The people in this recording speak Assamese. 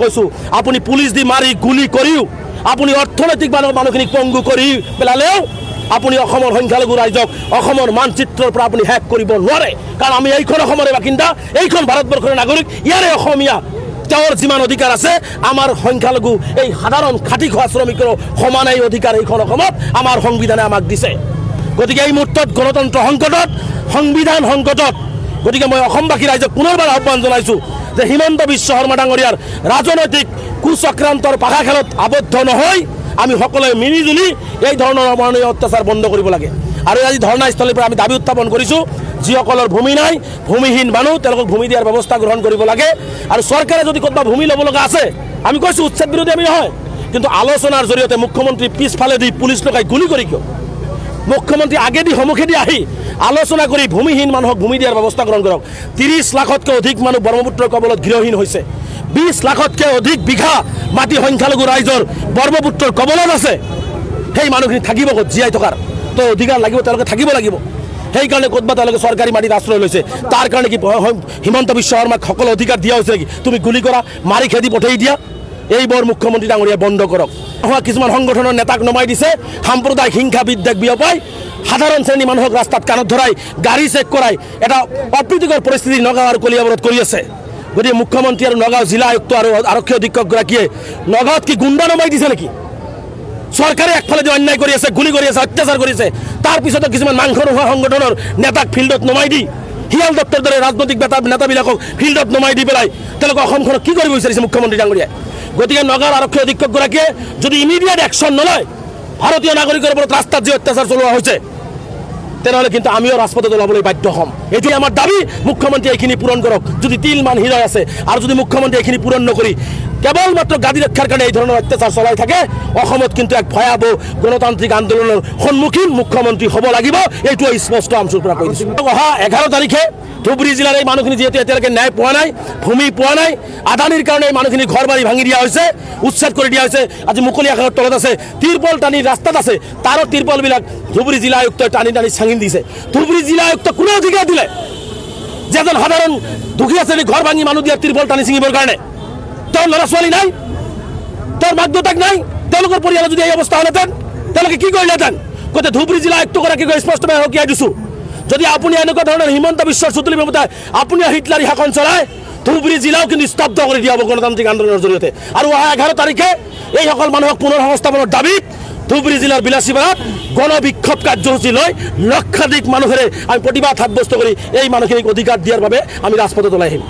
কৈছো আপুনি পুলিশ দি মাৰি গুলি কৰিও আপুনি অৰ্থনৈতিক মানুহখিনিক পংগু কৰি পেলালেও আপুনি অসমৰ সংখ্যালঘু ৰাইজক অসমৰ মানচিত্ৰৰ পৰা আপুনি হ্যাক কৰিব নোৱাৰে কাৰণ আমি এইখন অসমৰে বাসিন্দা এইখন ভাৰতবৰ্ষৰ নাগৰিক ইয়াৰে অসমীয়া তেওঁৰ যিমান অধিকাৰ আছে আমাৰ সংখ্যালঘু এই সাধাৰণ খাটি খোৱা শ্ৰমিকৰ সমান এই অধিকাৰ এইখন অসমত আমাৰ সংবিধানে আমাক দিছে গতিকে এই মুহূৰ্তত গণতন্ত্ৰ সংকটত সংবিধান সংকটত গতিকে মই অসমবাসী ৰাইজক পুনৰবাৰ আহ্বান জনাইছো যে হিমন্ত বিশ্ব শৰ্মা ডাঙৰীয়াৰ ৰাজনৈতিক কুচক্ৰান্তৰ পাখা খেলত আবদ্ধ নহয় আমি সকলোৱে মিলিজুলি এই ধৰণৰ অমানৱীয় অত্যাচাৰ বন্ধ কৰিব লাগে আৰু আজি ধৰ্ণাস্থলীৰ পৰা আমি দাবী উত্থাপন কৰিছোঁ যিসকলৰ ভূমি নাই ভূমিহীন মানুহ তেওঁলোকক ভূমি দিয়াৰ ব্যৱস্থা গ্ৰহণ কৰিব লাগে আৰু চৰকাৰে যদি ক'ৰবাত ভূমি ল'ব লগা আছে আমি কৈছোঁ উচ্ছেদ বিৰোধী আমি নহয় কিন্তু আলোচনাৰ জৰিয়তে মুখ্যমন্ত্ৰী পিছফালে দি পুলিচ লগাই গুলি কৰি কিয় মুখ্যমন্ত্ৰী আগেদি সন্মুখেদি আহি আলোচনা কৰি ভূমিহীন মানুহক ভূমি দিয়াৰ ব্যৱস্থা গ্ৰহণ কৰক 30 লাখতকৈ অধিক মানুহ ব্ৰহ্মপুত্ৰৰ কবলত গৃহহীন হৈছে 20 লাখতকৈ অধিক বিঘা মাটি সংখ্যালঘু ৰাইজৰ ব্ৰহ্মপুত্ৰৰ কবলত আছে সেই মানুহখিনি থাকিব ক'ত জীয়াই থকাৰ তো অধিকাৰ লাগিব তেওঁলোকে থাকিব লাগিব সেইকাৰণে ক'তবা তেওঁলোকে চৰকাৰী মাটিত আশ্ৰয় লৈছে তাৰ কাৰণে কি হিমন্ত বিশ্ব শৰ্মাক সকলো অধিকাৰ দিয়া হৈছে নেকি তুমি গুলি কৰা মাৰি খেদি পঠাই দিয়া এইবোৰ মুখ্যমন্ত্ৰী ডাঙৰীয়া বন্ধ কৰক কিছুমান সংগঠনৰ নেতাক নমাই দিছে সাম্প্ৰদায়িক হিংসা বিদ্বেষ বিয়পাই সাধাৰণ শ্ৰেণী মানুহক ৰাস্তাত কাণত ধৰাই গাড়ী চেক কৰাই এটা অপ্ৰীতিকৰ পৰিস্থিতি নগাঁও আৰু কলিয়াবৰত কৰি আছে গতিকে মুখ্যমন্ত্ৰী আৰু নগাঁও জিলা আয়ুক্ত আৰু আৰক্ষী অধীক্ষকগৰাকীয়ে নগাঁৱত কি গুণ্ডা নমাই দিছে নেকি চৰকাৰে একফালে যে অন্যায় কৰি আছে গুলি কৰি আছে অত্যাচাৰ কৰিছে তাৰ পিছতো কিছুমান মাংস নোহোৱা সংগঠনৰ নেতাক ফিল্ডত নমাই দি হিয়াল দত্তৰ দৰে ৰাজনৈতিক নেতাবিলাকক ফিল্ডত নমাই দি পেলাই তেওঁলোকে অসমখনক কি কৰিব বিচাৰিছে মুখ্যমন্ত্ৰী ডাঙৰীয়াই গতিকে নগাঁৱৰ আৰক্ষী অধীক্ষকগৰাকীয়ে যদি ইমিডিয়েট একশ্যন নলয় ভাৰতীয় নাগৰিকৰ ওপৰত ৰাস্তাত যে অত্যাচাৰ চলোৱা হৈছে তেনেহ'লে কিন্তু আমিও ৰাজপথত ওলাবলৈ বাধ্য হ'ম এইটোৱে আমাৰ দাবী মুখ্যমন্ত্ৰী এইখিনি পূৰণ কৰক যদি তিলমান হৃদয় আছে আৰু যদি মুখ্যমন্ত্ৰী এইখিনি পূৰণ নকৰি কেৱল মাত্ৰ গাদী ৰক্ষাৰ কাৰণে এই ধৰণৰ অত্যাচাৰ চলাই থাকে অসমত কিন্তু এক ভয়াৱহ গণতান্ত্ৰিক আন্দোলনৰ সন্মুখীন মুখ্যমন্ত্ৰী হ'ব লাগিব এইটোৱে স্পষ্ট আমচুৰ পৰা কৈ দিছোঁ অহা 11 তাৰিখে ধুবুৰী জিলাৰ এই মানুহখিনি যিহেতু এতিয়ালৈকে ন্যায় পোৱা নাই ভূমি পোৱা নাই আদানীৰ কাৰণে এই মানুহখিনি ঘৰ বাৰী ভাঙি দিয়া হৈছে উচ্ছেদ কৰি দিয়া হৈছে আজি মুকলি আকাশৰ তলত আছে তিৰপল টানি ৰাস্তাত আছে তাৰো তিৰপলবিলাক ধুবুৰী জিলা আয়ুক্তই টানি টানি চাঙি দিছে ধুবুৰী জিলা আয়ুক্ত কোনো অধিকাৰ দিলে যে এজন সাধাৰণ দুখীয়া শ্ৰেণী ঘৰ ভাঙি মানুহ দিয়া তিৰপল টানি ছিঙিবৰ কাৰণে তোৰ ল'ৰা ছোৱালী নাই তোৰ মাক দেউতাক নাই তেওঁলোকৰ পৰিয়ালৰ যদি এই অৱস্থা হ'লেহেঁতেন তেওঁলোকে কি কৰিলেহেঁতেন গতিকে ধুবুৰী জিলা আয়ুক্তগৰাকীক স্পষ্টভাৱে সকীয়াই দিছোঁ যদি আপুনি এনেকুৱা ধৰণৰ হিমন্ত বিশ্বৰ চুতুলি মমতাই আপুনি হিটলাৰী শাসন চলাই ধুবুৰী জিলাও কিন্তু স্তব্ধ কৰি দিয়া হ'ব গণতান্ত্ৰিক আন্দোলনৰ জৰিয়তে আৰু অহা 11 তাৰিখে এইসকল মানুহক পুনৰ সংস্থাপনৰ দাবীত ধুবুৰী জিলাৰ বিলাসীপাৰাত গণবিক্ষোভ কাৰ্যসূচী লৈ লক্ষাধিক মানুহেৰে আমি প্ৰতিবাদ সাব্যস্ত কৰি এই মানুহখিনিক অধিকাৰ দিয়াৰ বাবে আমি ৰাজপথত ওলাই আহিম।